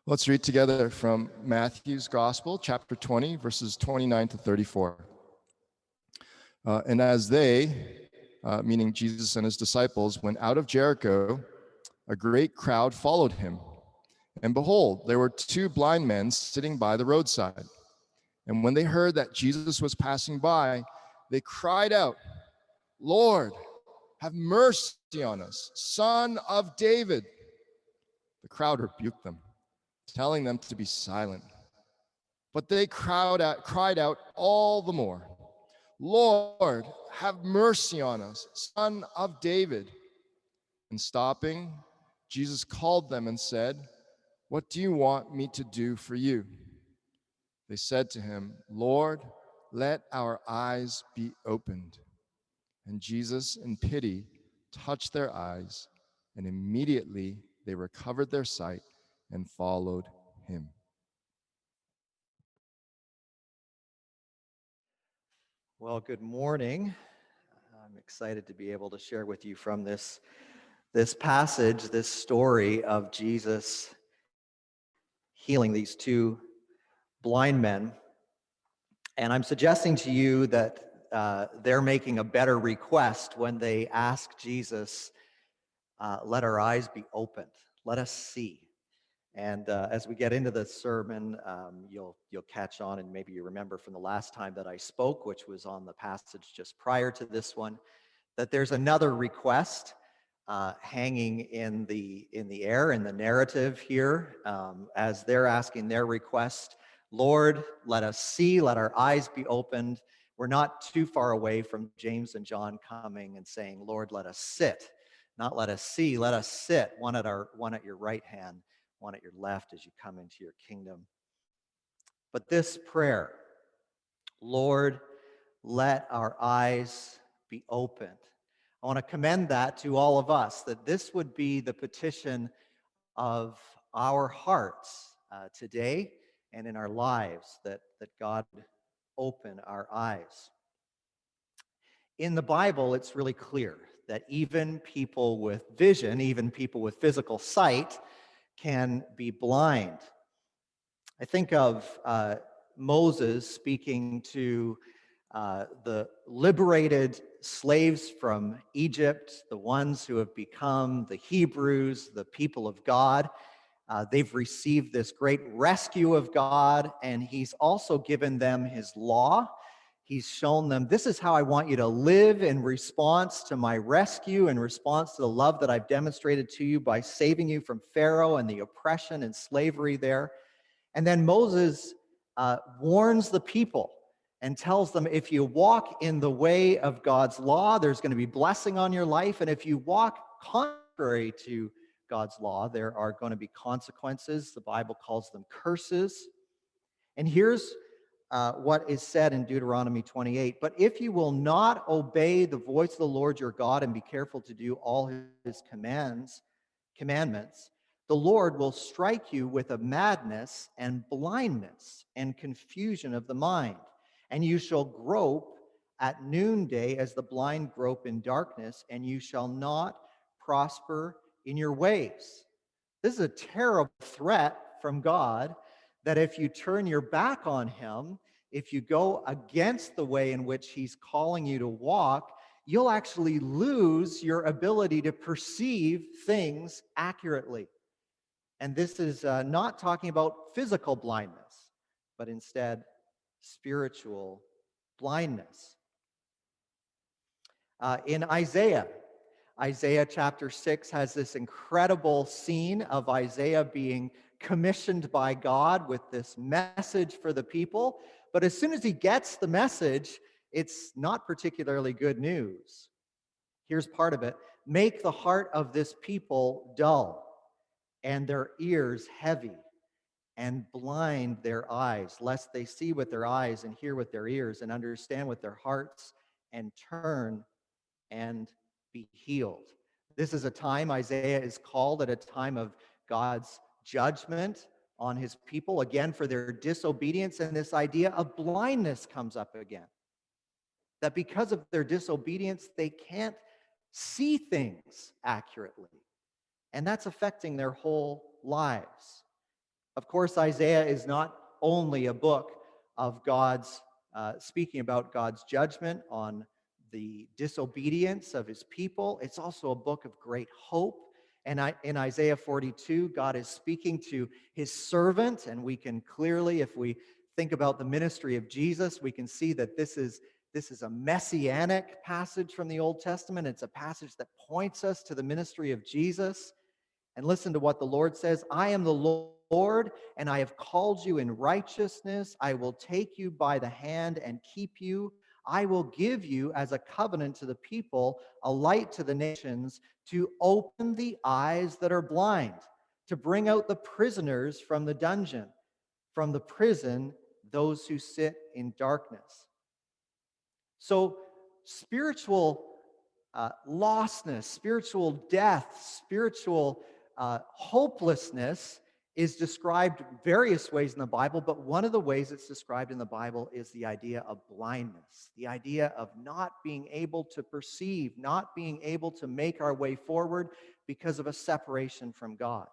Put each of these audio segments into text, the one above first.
Let's read together from Matthew's Gospel, chapter 20, verses 29 to 34. And as they, meaning Jesus and his disciples, went out of Jericho, a great crowd followed him. And behold, there were two blind men sitting by the roadside. And when they heard that Jesus was passing by, they cried out, "Lord, have mercy on us, Son of David." The crowd rebuked them, telling them to be silent. But they cried out all the more, "Lord, have mercy on us, Son of David." And stopping, Jesus called them and said, "What do you want me to do for you?" They said to him, "Lord, let our eyes be opened." And Jesus, in pity, touched their eyes, and immediately they recovered their sight and followed him. Well, good morning. I'm excited to be able to share with you from this passage, this story of Jesus healing these two blind men. And I'm suggesting to you that they're making a better request when they ask Jesus, let our eyes be opened, let us see. And as we get into the sermon, you'll catch on, and maybe you remember from the last time that I spoke, which was on the passage just prior to this one, that there's another request hanging in the air, in the narrative here, as they're asking their request. Lord, let us see, let our eyes be opened. We're not too far away from James and John coming and saying, Lord, let us sit. Not let us see, let us sit, one at your right hand, one at your left as you come into your kingdom. But this prayer, Lord, let our eyes be opened. I want to commend that to all of us, that this would be the petition of our hearts today and in our lives, that God would open our eyes. In the Bible, it's really clear that even people with vision, even people with physical sight, can be blind. I think of Moses speaking to the liberated slaves from Egypt, the ones who have become the Hebrews, the people of God. They've received this great rescue of God, and he's also given them his law. He's shown them, this is how I want you to live in response to my rescue, in response to the love that I've demonstrated to you by saving you from Pharaoh and the oppression and slavery there. And then Moses warns the people and tells them, if you walk in the way of God's law, there's going to be blessing on your life. And if you walk contrary to God's law, there are going to be consequences. The Bible calls them curses. And here's what is said in Deuteronomy 28. But if you will not obey the voice of the Lord your God and be careful to do all his commandments, the Lord will strike you with a madness and blindness and confusion of the mind. And you shall grope at noonday as the blind grope in darkness, and you shall not prosper in your ways. This is a terrible threat from God, that if you turn your back on him, if you go against the way in which he's calling you to walk, you'll actually lose your ability to perceive things accurately. And this is not talking about physical blindness, but instead spiritual blindness. In Isaiah chapter 6 has this incredible scene of Isaiah being commissioned by God with this message for the people. But as soon as he gets the message, it's not particularly good news. Here's part of it. Make the heart of this people dull, and their ears heavy, and blind their eyes, lest they see with their eyes and hear with their ears and understand with their hearts and turn and be healed. This is a time, Isaiah is called at a time of God's judgment on his people, again, for their disobedience, and this idea of blindness comes up again. That because of their disobedience, they can't see things accurately. And that's affecting their whole lives. Of course, Isaiah is not only a book of God's, speaking about God's judgment on the disobedience of his people. It's also a book of great hope. And in Isaiah 42, God is speaking to his servant, and we can clearly, if we think about the ministry of Jesus, we can see that this is a messianic passage from the Old Testament. It's a passage that points us to the ministry of Jesus. And listen to what the Lord says. I am the Lord, and I have called you in righteousness. I will take you by the hand and keep you. I will give you as a covenant to the people, a light to the nations, to open the eyes that are blind, to bring out the prisoners from the dungeon, from the prison, those who sit in darkness. So spiritual lostness, spiritual death, spiritual hopelessness is described various ways in the Bible, but one of the ways it's described in the Bible is the idea of blindness, the idea of not being able to perceive, not being able to make our way forward because of a separation from God.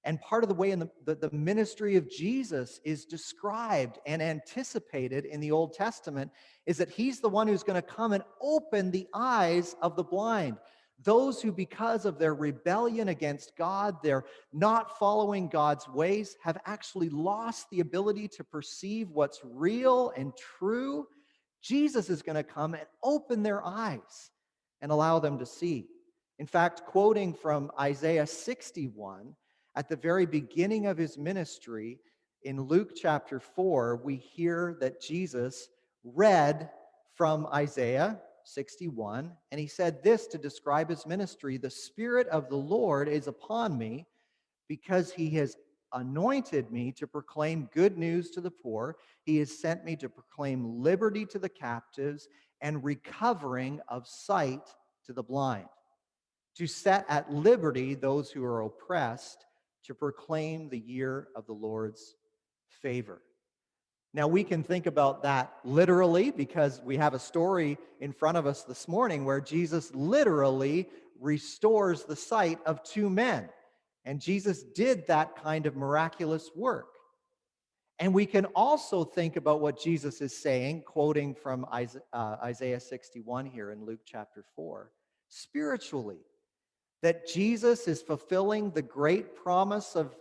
And part of the way in the ministry of Jesus is described and anticipated in the Old Testament is that he's the one who's going to come and open the eyes of the blind. Those who, because of their rebellion against God, they're not following God's ways, have actually lost the ability to perceive what's real and true. Jesus is going to come and open their eyes and allow them to see. In fact, quoting from Isaiah 61, at the very beginning of his ministry, in Luke chapter 4, we hear that Jesus read from Isaiah 61, and he said this to describe his ministry: "The Spirit of the Lord is upon me, because he has anointed me to proclaim good news to the poor. He has sent me to proclaim liberty to the captives and recovering of sight to the blind, to set at liberty those who are oppressed, to proclaim the year of the Lord's favor." Now, we can think about that literally because we have a story in front of us this morning where Jesus literally restores the sight of two men. And Jesus did that kind of miraculous work. And we can also think about what Jesus is saying, quoting from Isaiah 61 here in Luke chapter 4, spiritually, that Jesus is fulfilling the great promise of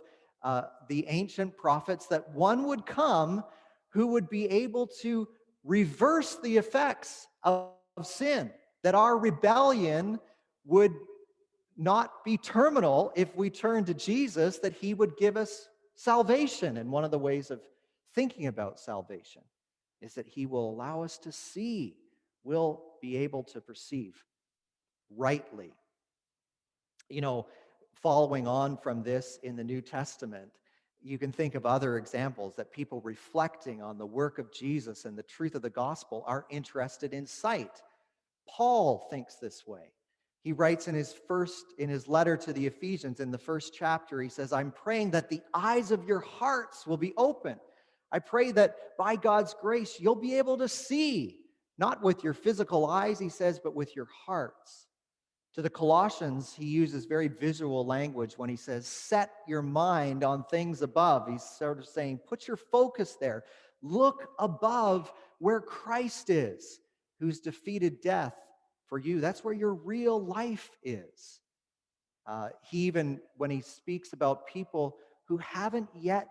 the ancient prophets that one would come who would be able to reverse the effects of sin, that our rebellion would not be terminal if we turn to Jesus, that he would give us salvation. And one of the ways of thinking about salvation is that he will allow us to see, we'll be able to perceive rightly. You know, following on from this in the New Testament, you can think of other examples that people reflecting on the work of Jesus and the truth of the gospel are interested in sight. Paul thinks this way. He writes in his letter to the Ephesians in the first chapter, he says, "I'm praying that the eyes of your hearts will be open. I pray that by God's grace you'll be able to see, not with your physical eyes," he says, "but with your hearts." To the Colossians, he uses very visual language when he says, "Set your mind on things above." He's sort of saying, put your focus there. Look above where Christ is, who's defeated death for you. That's where your real life is. He even, when he speaks about people who haven't yet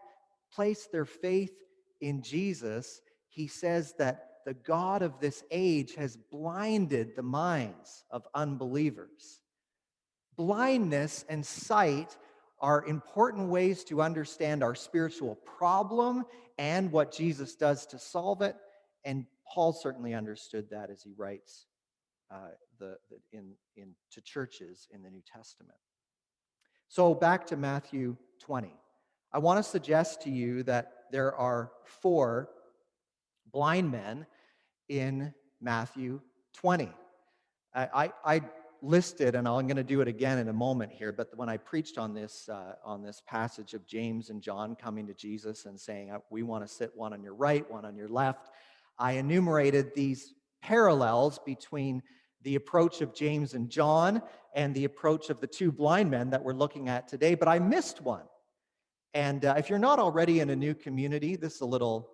placed their faith in Jesus, he says that the God of this age has blinded the minds of unbelievers. Blindness and sight are important ways to understand our spiritual problem and what Jesus does to solve it. And Paul certainly understood that as he writes to churches in the New Testament. So back to Matthew 20. I want to suggest to you that there are 4 blind men in Matthew 20. I listed, and I'm going to do it again in a moment here, but when I preached on this passage of James and John coming to Jesus and saying, we want to sit one on your right, one on your left, I enumerated these parallels between the approach of James and John and the approach of the 2 blind men that we're looking at today, but I missed one. And if you're not already in a new community, this is a little,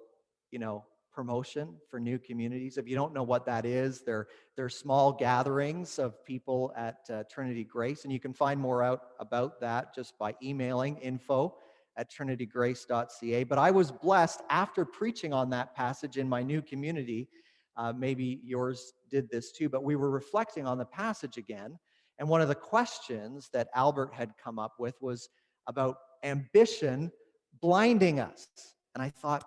promotion for new communities. If you don't know what that is, they're small gatherings of people at Trinity Grace, and you can find more out about that just by emailing info@trinitygrace.ca. But I was blessed after preaching on that passage in my new community. Maybe yours did this too, but we were reflecting on the passage again. And one of the questions that Albert had come up with was about ambition blinding us. And I thought,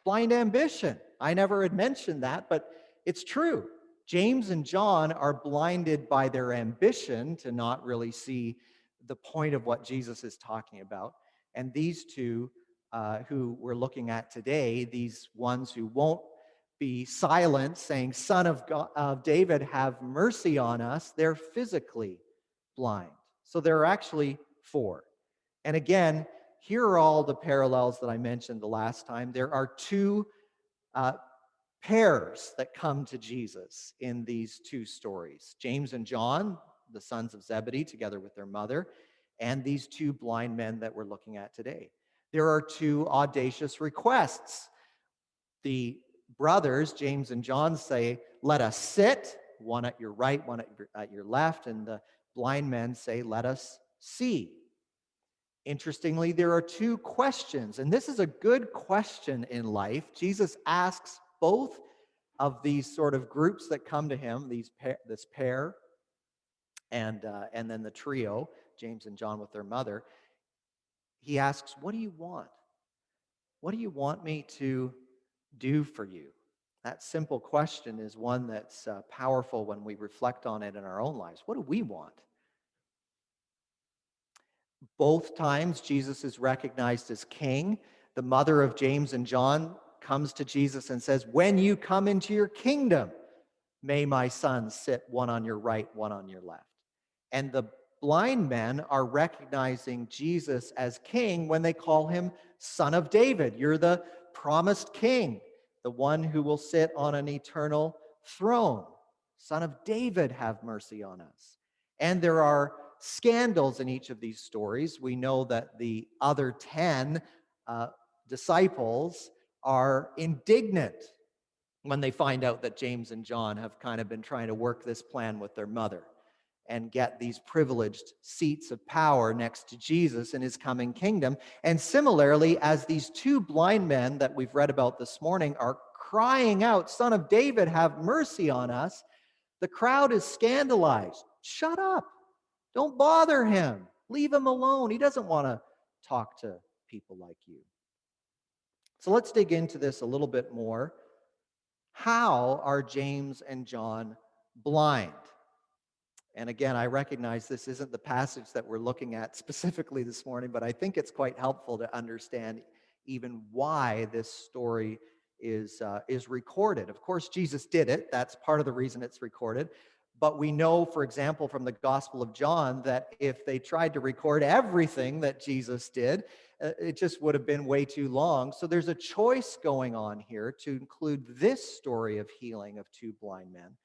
blind ambition. I never had mentioned that, but it's true. James and John are blinded by their ambition to not really see the point of what Jesus is talking about. And these two who we're looking at today, these ones who won't be silent, saying, Son of God, of David, have mercy on us, they're physically blind. So there are actually four. And again, here are all the parallels that I mentioned the last time. There are two uh, pairs that come to Jesus in these two stories. James and John, the sons of Zebedee, together with their mother, and these two blind men that we're looking at today. There are two audacious requests. The brothers, James and John, say, let us sit, one at your right, one at your left, and the blind men say, let us see. Interestingly, there are two questions, and this is a good question in life. Jesus asks both of these sort of groups that come to him, this pair, and then the trio, James and John with their mother. He asks, "What do you want? What do you want me to do for you?" That simple question is one that's powerful when we reflect on it in our own lives. What do we want? Both times, Jesus is recognized as king. The mother of James and John comes to Jesus and says, when you come into your kingdom, may my sons sit one on your right, one on your left. And the blind men are recognizing Jesus as king when they call him Son of David. You're the promised king, the one who will sit on an eternal throne. Son of David, have mercy on us. And there are scandals in each of these stories. We know that the other 10 disciples are indignant when they find out that James and John have kind of been trying to work this plan with their mother and get these privileged seats of power next to Jesus in his coming kingdom. And similarly, as these two blind men that we've read about this morning are crying out, Son of David, have mercy on us, the crowd is scandalized. Shut up. Don't bother him. Leave him alone. He doesn't want to talk to people like you. So let's dig into this a little bit more. How are James and John blind? And again, I recognize this isn't the passage that we're looking at specifically this morning, but I think it's quite helpful to understand even why this story is recorded. Of course, Jesus did it. That's part of the reason it's recorded. But we know, for example, from the Gospel of John, that if they tried to record everything that Jesus did, it just would have been way too long. So there's a choice going on here to include this story of healing of two blind men.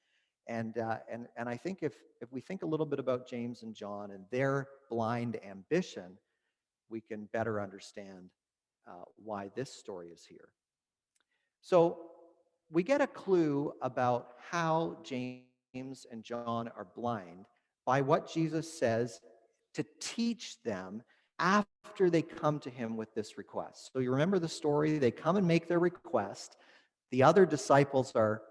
And I think if we think a little bit about James and John and their blind ambition, we can better understand why this story is here. So we get a clue about how James and John are blind by what Jesus says to teach them after they come to him with this request. So you remember the story, they come and make their request. The other disciples are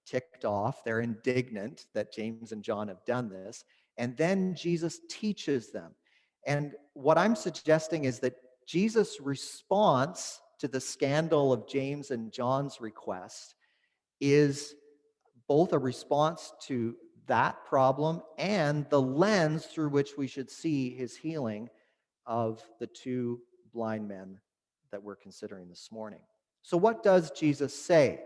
ticked off, they're indignant that James and John have done this, and then Jesus teaches them. And what I'm suggesting is that Jesus' response to the scandal of James and John's request is both a response to that problem and the lens through which we should see his healing of the two blind men that we're considering this morning. So what does Jesus say?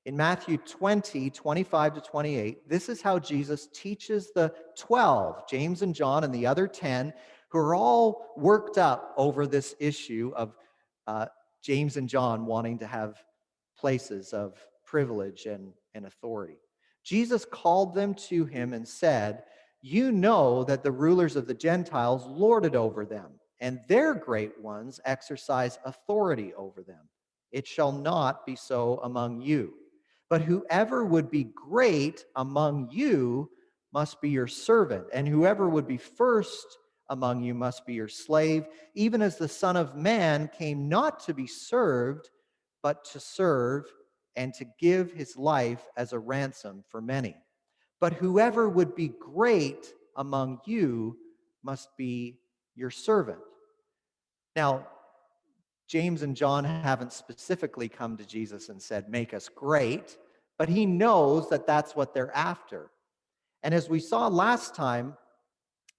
In Matthew 20, 25 to 28, this is how Jesus teaches the 12, James and John and the other 10, who are all worked up over this issue of James and John wanting to have places of privilege and authority. Jesus called them to him and said, you know that the rulers of the Gentiles lord it over them, and their great ones exercise authority over them. It shall not be so among you. But whoever would be great among you must be your servant, and whoever would be first among you must be your slave, even as the Son of Man came not to be served, but to serve and to give his life as a ransom for many. But whoever would be great among you must be your servant. Now, James and John haven't specifically come to Jesus and said, make us great, but he knows that that's what they're after. And as we saw last time,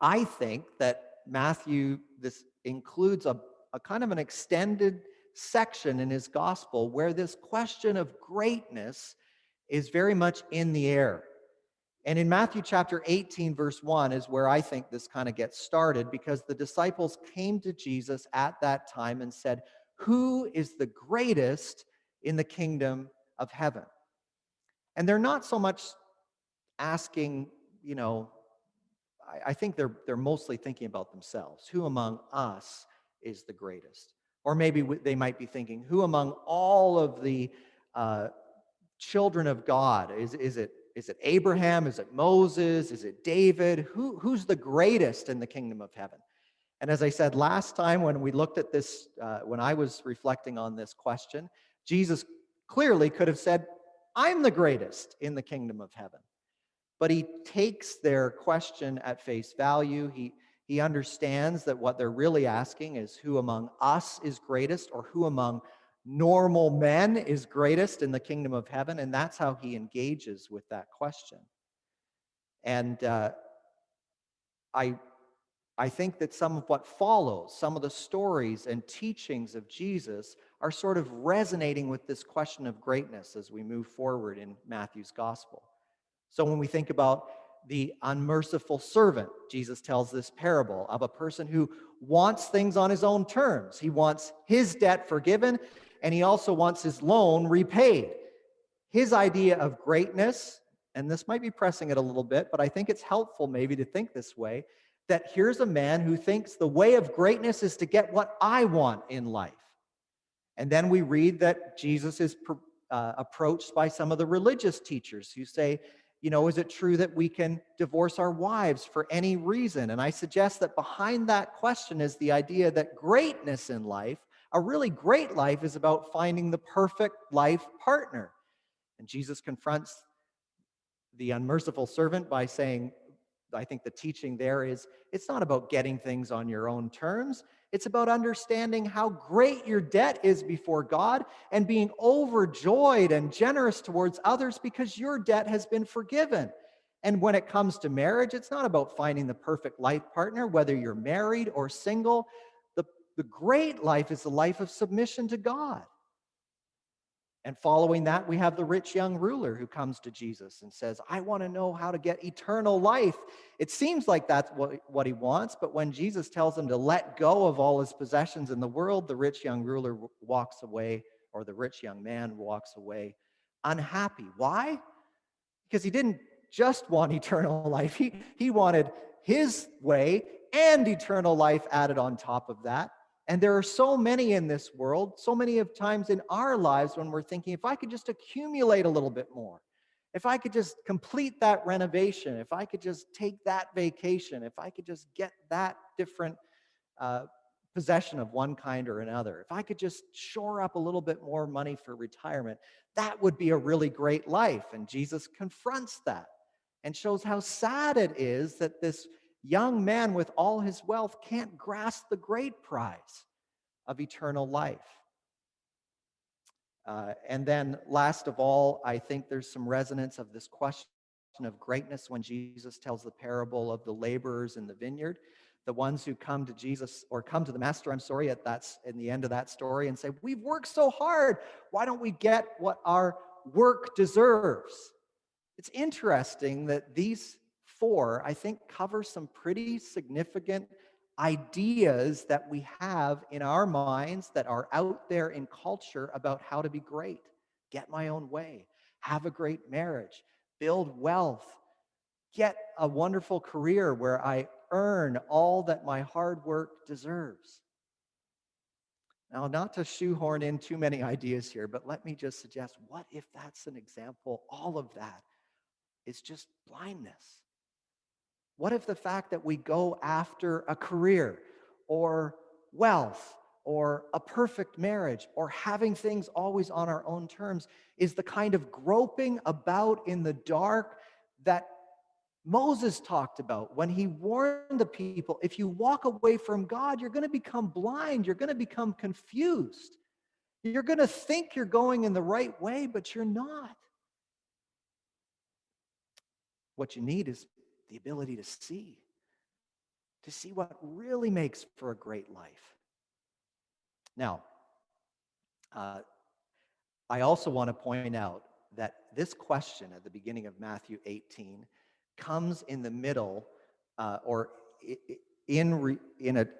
I think that Matthew, this includes a kind of an extended section in his gospel where this question of greatness is very much in the air. And in Matthew chapter 18, verse 1 is where I think this kind of gets started, because the disciples came to Jesus at that time and said, who is the greatest in the kingdom of heaven? And they're not so much asking, I think they're mostly thinking about themselves. Who among us is the greatest? Or maybe they might be thinking, who among all of the children of God? Is it Abraham? Is it Moses? Is it David? Who's the greatest in the kingdom of heaven? And as I said last time when we looked at this, when I was reflecting on this question, Jesus clearly could have said, I'm the greatest in the kingdom of heaven. But he takes their question at face value. He understands that what they're really asking is who among us is greatest, or who among normal men is greatest in the kingdom of heaven. And that's how he engages with that question. And I think that some of what follows, some of the stories and teachings of Jesus are sort of resonating with this question of greatness as we move forward in Matthew's gospel. So when we think about the unmerciful servant, Jesus tells this parable of a person who wants things on his own terms. He wants his debt forgiven, and he also wants his loan repaid. His idea of greatness, and this might be pressing it a little bit, but I think it's helpful maybe to think this way, that here's a man who thinks the way of greatness is to get what I want in life. And then we read that Jesus is approached by some of the religious teachers who say, is it true that we can divorce our wives for any reason? And I suggest that behind that question is the idea that greatness in life, a really great life, is about finding the perfect life partner. And Jesus confronts the unmerciful servant by saying, I think the teaching there is, it's not about getting things on your own terms. It's about understanding how great your debt is before God and being overjoyed and generous towards others because your debt has been forgiven. And when it comes to marriage, it's not about finding the perfect life partner, whether you're married or single. The great life is the life of submission to God. And following that, we have the rich young ruler who comes to Jesus and says, I want to know how to get eternal life. It seems like that's what he wants, but when Jesus tells him to let go of all his possessions in the world, the rich young ruler walks away, or the rich young man walks away unhappy. Why? Because he didn't just want eternal life. He wanted his way and eternal life added on top of that. And there are so many in this world, so many of times in our lives when we're thinking, if I could just accumulate a little bit more, if I could just complete that renovation, if I could just take that vacation, if I could just get that different possession of one kind or another, if I could just shore up a little bit more money for retirement, that would be a really great life. And Jesus confronts that and shows how sad it is that this young man with all his wealth can't grasp the great prize of eternal life. And then last of all, I think there's some resonance of this question of greatness when Jesus tells the parable of the laborers in the vineyard, the ones who come to Jesus, or come to the master, in the end of that story and say, we've worked so hard. Why don't we get what our work deserves? It's interesting that these four, I think, cover some pretty significant ideas that we have in our minds that are out there in culture about how to be great, get my own way, have a great marriage, build wealth, get a wonderful career where I earn all that my hard work deserves. Now, not to shoehorn in too many ideas here, but let me just suggest, what if that's an example? All of that is just blindness. What if the fact that we go after a career or wealth or a perfect marriage or having things always on our own terms is the kind of groping about in the dark that Moses talked about when he warned the people, if you walk away from God, you're going to become blind, you're going to become confused. You're going to think you're going in the right way, but you're not. What you need is the ability to see what really makes for a great life. Now, I also want to point out that this question at the beginning of Matthew 18 comes in the middle or in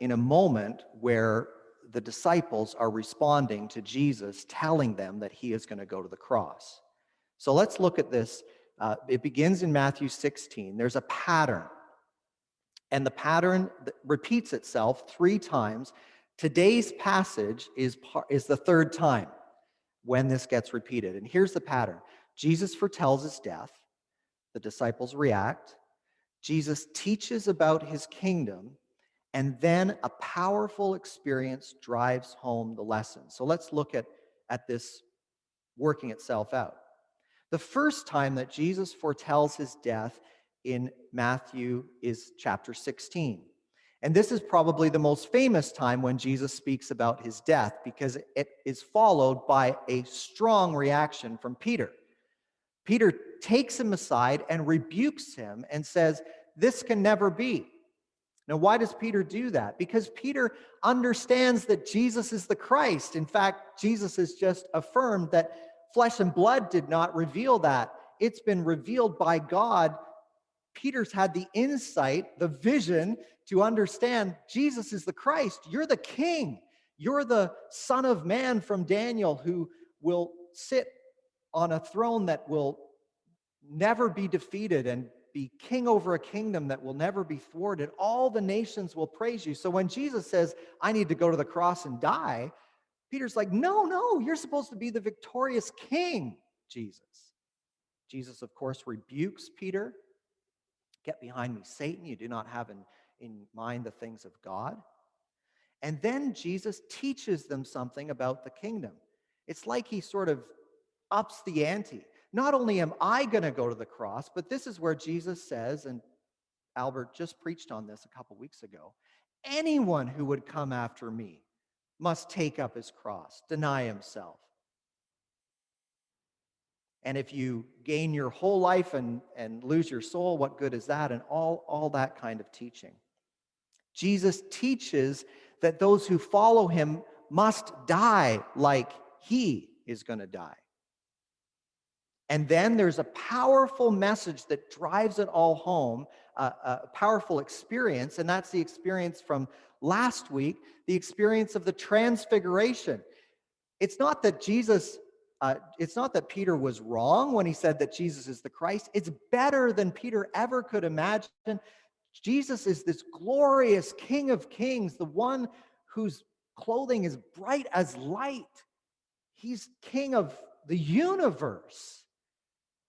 a moment where the disciples are responding to Jesus telling them that he is going to go to the cross. So let's look at this. It begins in Matthew 16. There's a pattern. And the pattern repeats itself 3 times. Today's passage is the 3rd time when this gets repeated. And here's the pattern. Jesus foretells his death. The disciples react. Jesus teaches about his kingdom. And then a powerful experience drives home the lesson. So let's look at this working itself out. The first time that Jesus foretells his death in Matthew is chapter 16. And this is probably the most famous time when Jesus speaks about his death because it is followed by a strong reaction from Peter. Peter takes him aside and rebukes him and says, "This can never be." Now, why does Peter do that? Because Peter understands that Jesus is the Christ. In fact, Jesus has just affirmed that flesh and blood did not reveal that. It's been revealed by God. Peter's had the insight, the vision to understand Jesus is the Christ. You're the king. You're the Son of Man from Daniel who will sit on a throne that will never be defeated and be king over a kingdom that will never be thwarted. All the nations will praise you. So when Jesus says, I need to go to the cross and die, Peter's like, no, you're supposed to be the victorious king, Jesus. Jesus, of course, rebukes Peter. Get behind me, Satan. You do not have in mind the things of God. And then Jesus teaches them something about the kingdom. It's like he sort of ups the ante. Not only am I going to go to the cross, but this is where Jesus says, and Albert just preached on this a couple weeks ago, anyone who would come after me must take up his cross, deny himself. And if you gain your whole life and lose your soul, what good is that? And all that kind of teaching. Jesus teaches that those who follow him must die like he is going to die. And then there's a powerful message that drives it all home, a powerful experience, and that's the experience from last week, the experience of the transfiguration. It's not that Peter was wrong when he said that Jesus is the Christ. It's better than Peter ever could imagine. Jesus is this glorious King of Kings, the one whose clothing is bright as light. He's King of the universe.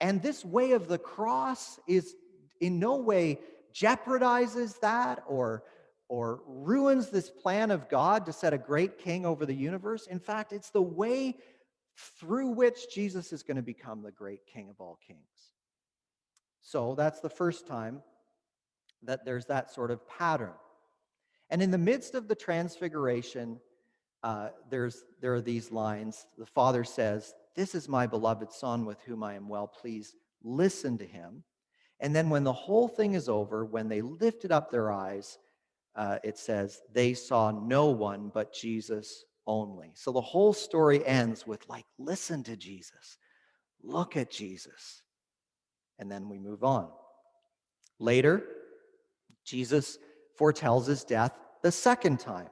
And this way of the cross is in no way jeopardizes that or ruins this plan of God to set a great king over the universe. In fact, it's the way through which Jesus is going to become the great King of all kings. So that's the first time that there's that sort of pattern. And in the midst of the transfiguration, there are these lines. The Father says, "This is my beloved Son with whom I am well pleased. Listen to him." And then when the whole thing is over, when they lifted up their eyes, it says, they saw no one but Jesus only. So the whole story ends with listen to Jesus. Look at Jesus. And then we move on. Later, Jesus foretells his death the second time.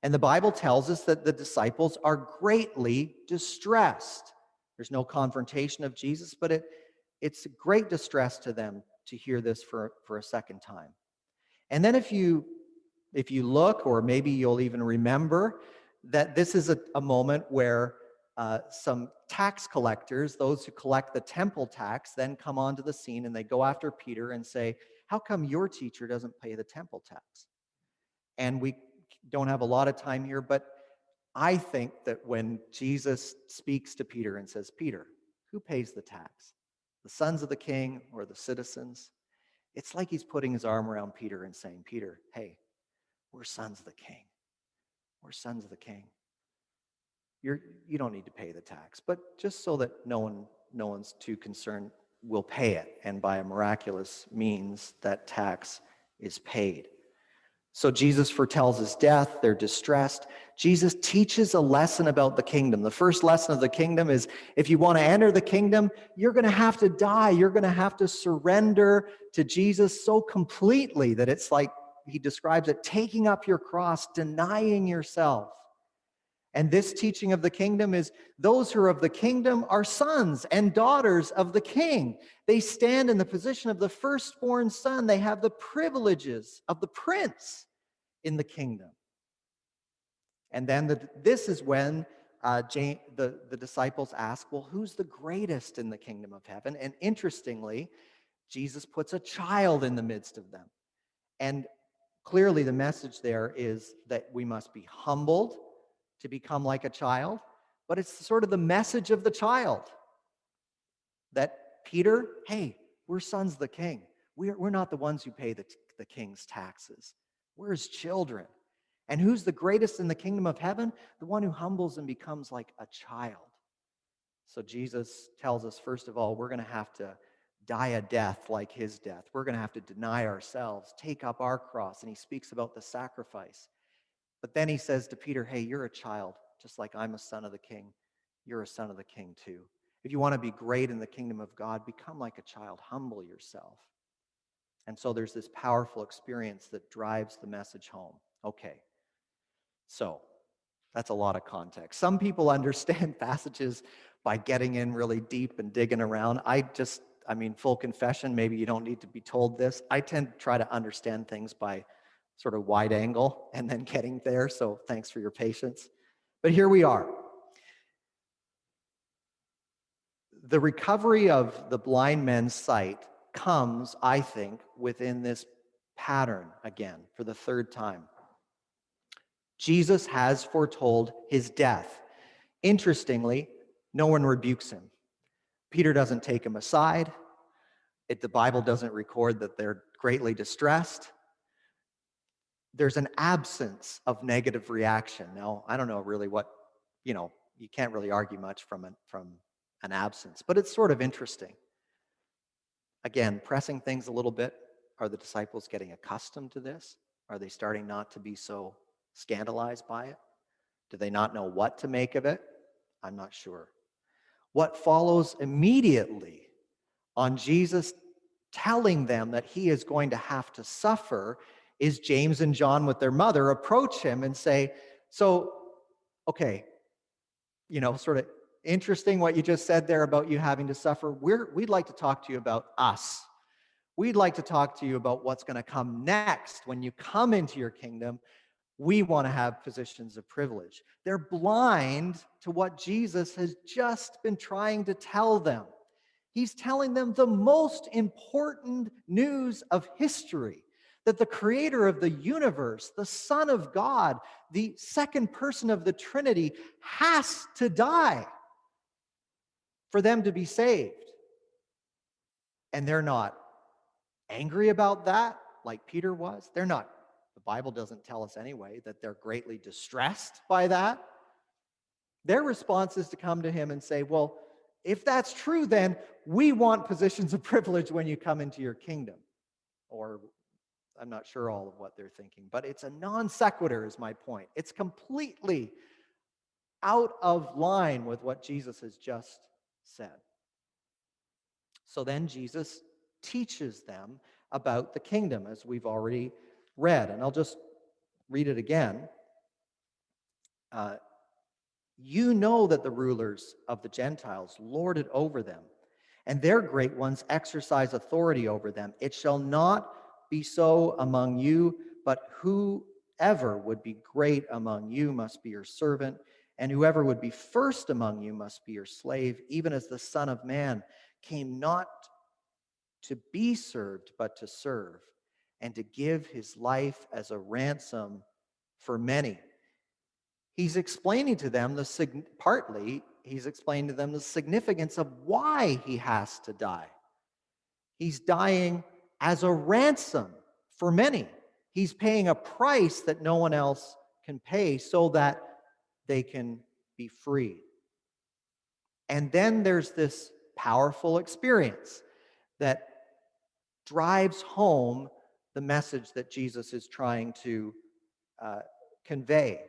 And the Bible tells us that the disciples are greatly distressed. There's no confrontation of Jesus, but it's a great distress to them to hear this for a second time. And then if you look, or maybe you'll even remember, that this is a moment where some tax collectors, those who collect the temple tax, then come onto the scene and they go after Peter and say, how come your teacher doesn't pay the temple tax? And we don't have a lot of time here, but I think that when Jesus speaks to Peter and says, Peter, who pays the tax? The sons of the king or the citizens? It's like he's putting his arm around Peter and saying, Peter, hey, we're sons of the king. We're sons of the king. You don't need to pay the tax, but just so that no one's too concerned, we'll pay it. And by a miraculous means, that tax is paid. So Jesus foretells his death. They're distressed. Jesus teaches a lesson about the kingdom. The first lesson of the kingdom is, if you want to enter the kingdom, you're going to have to die. You're going to have to surrender to Jesus so completely that it's like, he describes it, taking up your cross, denying yourself. And this teaching of the kingdom is, those who are of the kingdom are sons and daughters of the king. They stand in the position of the firstborn son. They have the privileges of the prince in the kingdom. And then this is when the disciples ask, well, who's the greatest in the kingdom of heaven? And interestingly, Jesus puts a child in the midst of them. And clearly the message there is that we must be humbled to become like a child, but it's sort of the message of the child that Peter, hey, we're sons of the king. We're not the ones who pay the king's taxes. We're his children. And who's the greatest in the kingdom of heaven? The one who humbles and becomes like a child. So Jesus tells us, first of all, we're going to have to die a death like his death. We're going to have to deny ourselves, take up our cross. And he speaks about the sacrifice. But then he says to Peter, hey, you're a child, just like I'm a son of the king. You're a son of the king too. If you want to be great in the kingdom of God, become like a child, humble yourself. And so there's this powerful experience that drives the message home. Okay, so that's a lot of context. Some people understand passages by getting in really deep and digging around. Full confession, maybe you don't need to be told this. I tend to try to understand things by sort of wide angle and then getting there, so thanks for your patience. But here we are. The recovery of the blind men's sight comes, I think, within this pattern again for the third time. Jesus has foretold his death. Interestingly, no one rebukes him. Peter doesn't take him aside. The Bible doesn't record that they're greatly distressed. There's an absence of negative reaction. Now, I don't know really what, you can't really argue much from an absence, but it's sort of interesting. Again, pressing things a little bit. Are the disciples getting accustomed to this? Are they starting not to be so scandalized by it? Do they not know what to make of it? I'm not sure. What follows immediately on Jesus telling them that he is going to have to suffer is James and John with their mother approach him and say, so, okay, sort of interesting what you just said there about you having to suffer. We'd like to talk to you about us. We'd like to talk to you about what's going to come next. When you come into your kingdom, we want to have positions of privilege. They're blind to what Jesus has just been trying to tell them. He's telling them the most important news of history, that the creator of the universe, the Son of God, the second person of the Trinity, has to die for them to be saved. And they're not angry about that like Peter was. They're not. The Bible doesn't tell us anyway that they're greatly distressed by that. Their response is to come to him and say, well, if that's true, then we want positions of privilege when you come into your kingdom. Or I'm not sure all of what they're thinking, but it's a non sequitur is my point. It's completely out of line with what Jesus has just said. So then Jesus teaches them about the kingdom, as we've already read. And I'll just read it again. You know that the rulers of the Gentiles lord it over them, and their great ones exercise authority over them. It shall not be so among you, but whoever would be great among you must be your servant, and whoever would be first among you must be your slave, even as the Son of Man came not to be served, but to serve, and to give his life as a ransom for many. He's explaining to them he's explaining to them the significance of why he has to die. He's dying as a ransom for many. He's paying a price that no one else can pay so that they can be free. And then there's this powerful experience that drives home the message that Jesus is trying to convey.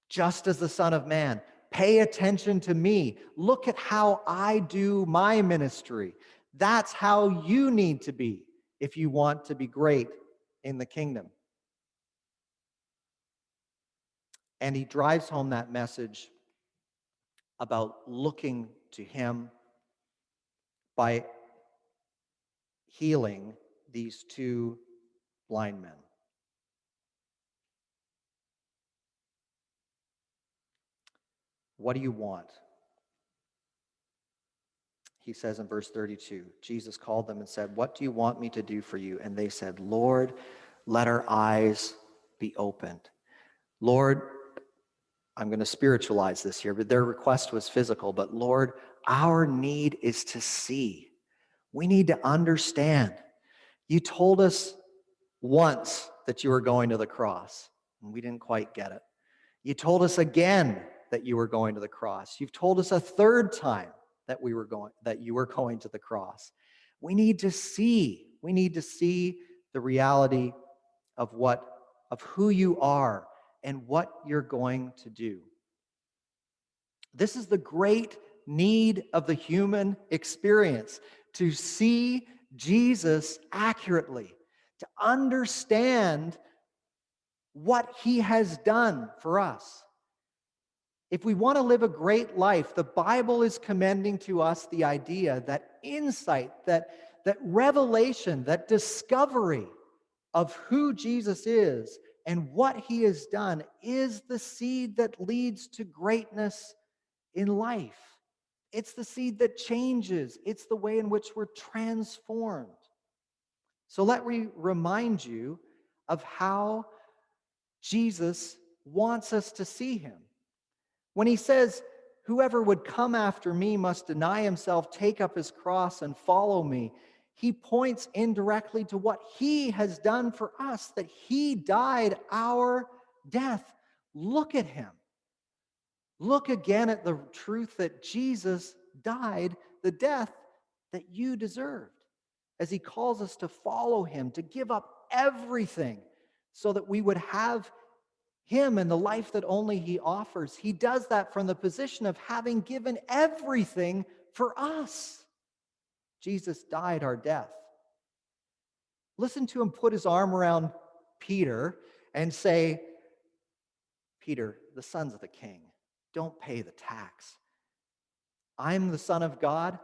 Just as the Son of Man, pay attention to me. Look at how I do my ministry. That's how you need to be if you want to be great in the kingdom. And he drives home that message about looking to him by healing these two blind men. What do you want? He says in verse 32, Jesus called them and said, "What do you want me to do for you?" And they said, "Lord, let our eyes be opened." Lord, I'm going to spiritualize this here, but their request was physical. But Lord, our need is to see. We need to understand. You told us once that you were going to the cross, and we didn't quite get it. You told us again that you were going to the cross. You've told us a third time that you were going to the cross. We need to see. We need to see the reality of who you are and what you're going to do. This is the great need of the human experience, to see Jesus accurately, to understand what he has done for us. If we want to live a great life, the Bible is commending to us the idea that insight, that revelation, that discovery of who Jesus is and what he has done is the seed that leads to greatness in life. It's the seed that changes. It's the way in which we're transformed. So let me remind you of how Jesus wants us to see him. When he says, "Whoever would come after me must deny himself, take up his cross, and follow me," he points indirectly to what he has done for us, that he died our death. Look at him. Look again at the truth that Jesus died the death that you deserved, as he calls us to follow him, to give up everything so that we would have him and the life that only he offers. He does that from the position of having given everything for us. Jesus died our death. Listen to him put his arm around Peter and say, "Peter, the sons of the king, don't pay the tax. I'm the Son of God,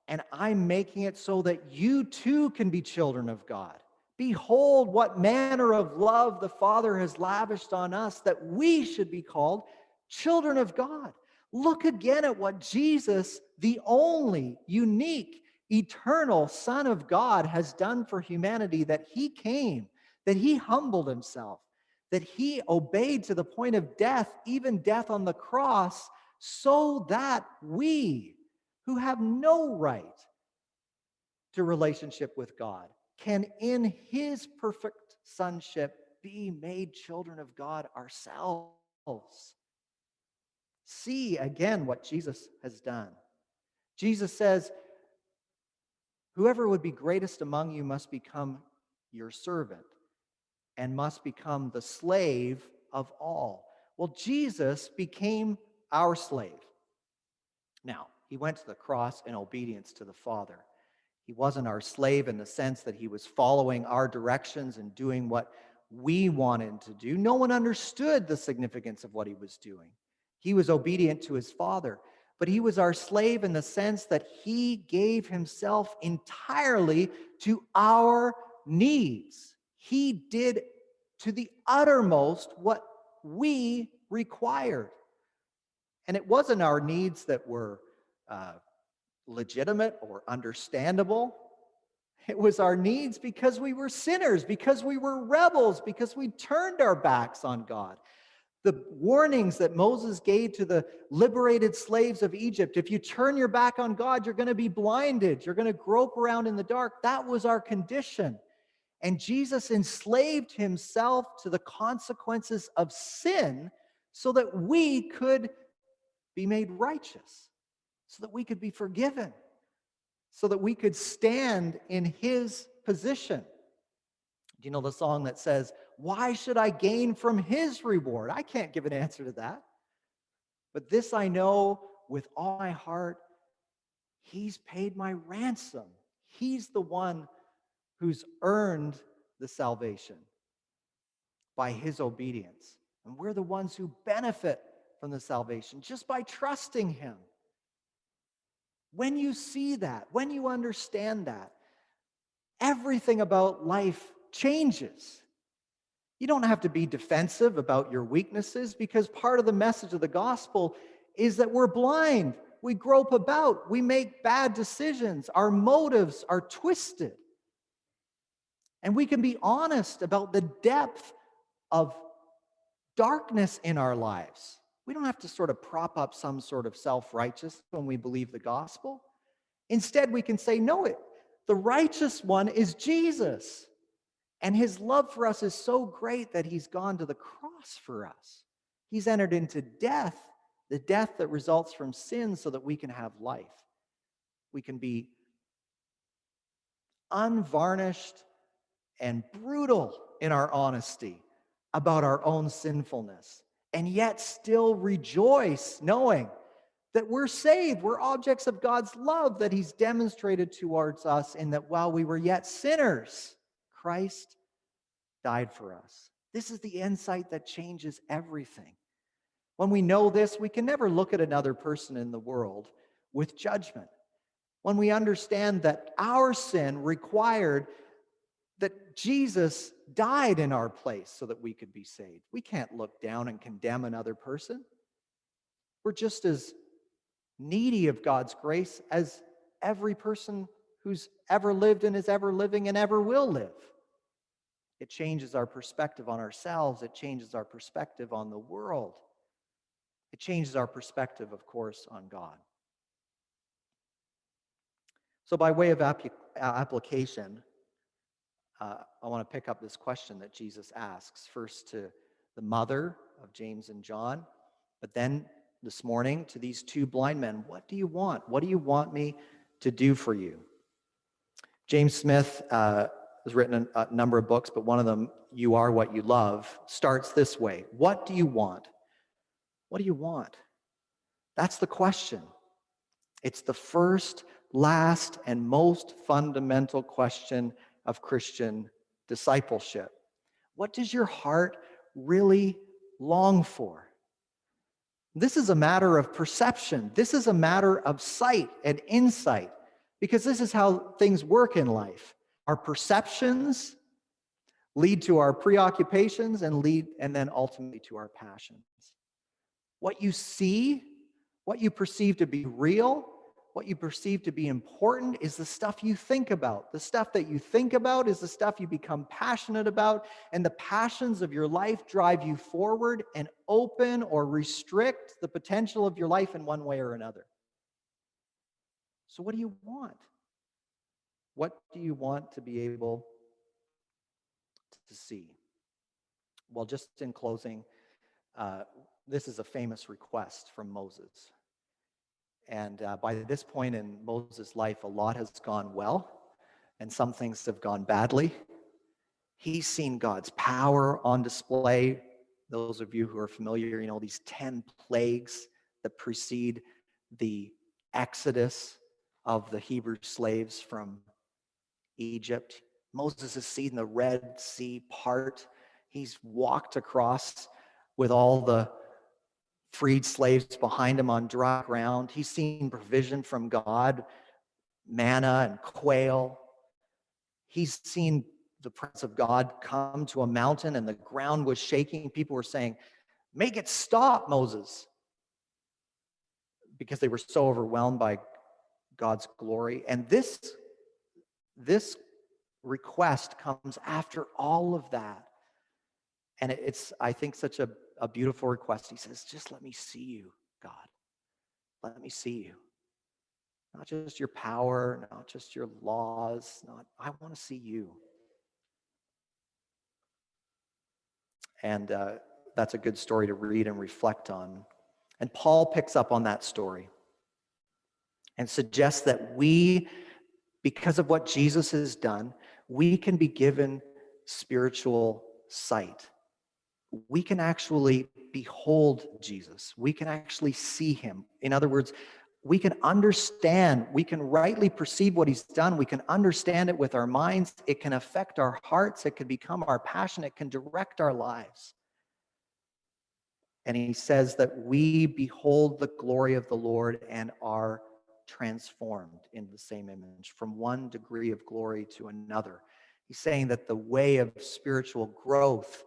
and I'm making it so that you too can be children of God. Behold, what manner of love the Father has lavished on us, that we should be called children of God." Look again at what Jesus, the only unique, eternal Son of God, has done for humanity, that he came, that he humbled himself, that he obeyed to the point of death, even death on the cross, so that we, who have no right to relationship with God, can in his perfect sonship be made children of God ourselves. See again what Jesus has done. Jesus says, "Whoever would be greatest among you must become your servant and must become the slave of all." Well, Jesus became our slave. Now, he went to the cross in obedience to the Father. He wasn't our slave in the sense that he was following our directions and doing what we wanted to do. No one understood the significance of what he was doing. He was obedient to his Father, but he was our slave in the sense that he gave himself entirely to our needs. He did to the uttermost what we required. And it wasn't our needs that were legitimate or understandable. It was our needs because we were sinners, because we were rebels, because we turned our backs on God. The warnings that Moses gave to the liberated slaves of Egypt, if you turn your back on God, you're going to be blinded. You're going to grope around in the dark. That was our condition. And Jesus enslaved himself to the consequences of sin so that we could be made righteous, so that we could be forgiven, so that we could stand in his position. Do you know the song that says, "Why should I gain from his reward?" I can't give an answer to that. But this I know with all my heart, he's paid my ransom. He's the one who's earned the salvation by his obedience. And we're the ones who benefit from the salvation just by trusting him. When you see that, when you understand that, everything about life changes. You don't have to be defensive about your weaknesses, because part of the message of the gospel is that we're blind. We grope about. We make bad decisions. Our motives are twisted. And we can be honest about the depth of darkness in our lives. We don't have to sort of prop up some sort of self-righteous when we believe the gospel. Instead, we can say, no, the righteous one is Jesus. And his love for us is so great that he's gone to the cross for us. He's entered into death, the death that results from sin, so that we can have life. We can be unvarnished and brutal in our honesty about our own sinfulness, and yet still rejoice knowing that we're saved. We're objects of God's love that he's demonstrated towards us, in that while we were yet sinners, Christ died for us. This is the insight that changes everything. When we know this, we can never look at another person in the world with judgment. When we understand that our sin required that Jesus died in our place so that we could be saved, we can't look down and condemn another person. We're just as needy of God's grace as every person who's ever lived and is ever living and ever will live. It changes our perspective on ourselves. It changes our perspective on the world. It changes our perspective, of course, on God. So by way of application, I want to pick up this question that Jesus asks, first to the mother of James and John, but then this morning to these two blind men. What do you want? What do you want me to do for you? James Smith has written a number of books, but one of them, You Are What You Love, starts this way. What do you want? What do you want? That's the question. It's the first, last, and most fundamental question of Christian discipleship. What does your heart really long for? This is a matter of perception. This is a matter of sight and insight, because this is how things work in life. Our perceptions lead to our preoccupations and then ultimately to our passions. What you see, what you perceive to be real, what you perceive to be important is the stuff you think about. The stuff that you think about is the stuff you become passionate about, and the passions of your life drive you forward and open or restrict the potential of your life in one way or another. So what do you want? What do you want to be able to see? Well, just in closing, this is a famous request from Moses. And by this point in Moses' life, a lot has gone well, and some things have gone badly. He's seen God's power on display. Those of you who are familiar, you know, these 10 plagues that precede the exodus of the Hebrew slaves from Egypt. Moses has seen the Red Sea part. He's walked across with all the freed slaves behind him on dry ground. He's seen provision from God, manna and quail. He's seen the presence of God come to a mountain and the ground was shaking. People were saying, "Make it stop, Moses," because they were so overwhelmed by God's glory. And this request comes after all of that. And it's, I think, such a beautiful request. He says, just let me see you, God. Let me see you. Not just your power, not just your laws. I want to see you. And that's a good story to read and reflect on. And Paul picks up on that story and suggests that we, because of what Jesus has done, we can be given spiritual sight. We can actually behold Jesus. We can actually see him. In other words, we can understand, we can rightly perceive what he's done. We can understand it with our minds. It can affect our hearts. It can become our passion. It can direct our lives. And he says that we behold the glory of the Lord and are transformed in the same image from one degree of glory to another. He's saying that the way of spiritual growth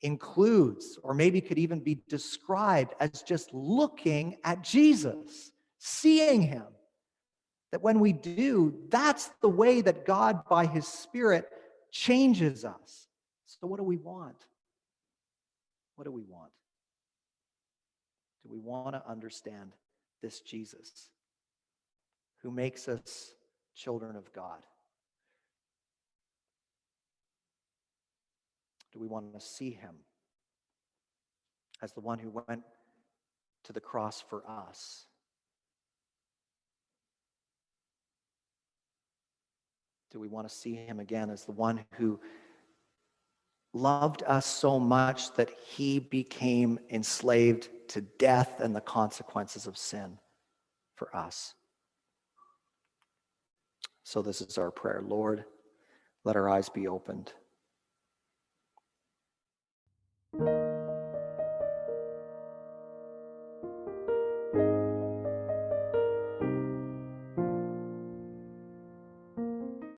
includes, or maybe could even be described as just looking at Jesus, seeing him. That when we do, that's the way that God, by his Spirit, changes us. So what do we want? What do we want? Do we want to understand this Jesus who makes us children of God? Do we want to see him as the one who went to the cross for us? Do we want to see him again as the one who loved us so much that he became enslaved to death and the consequences of sin for us? So this is our prayer. Lord, let our eyes be opened.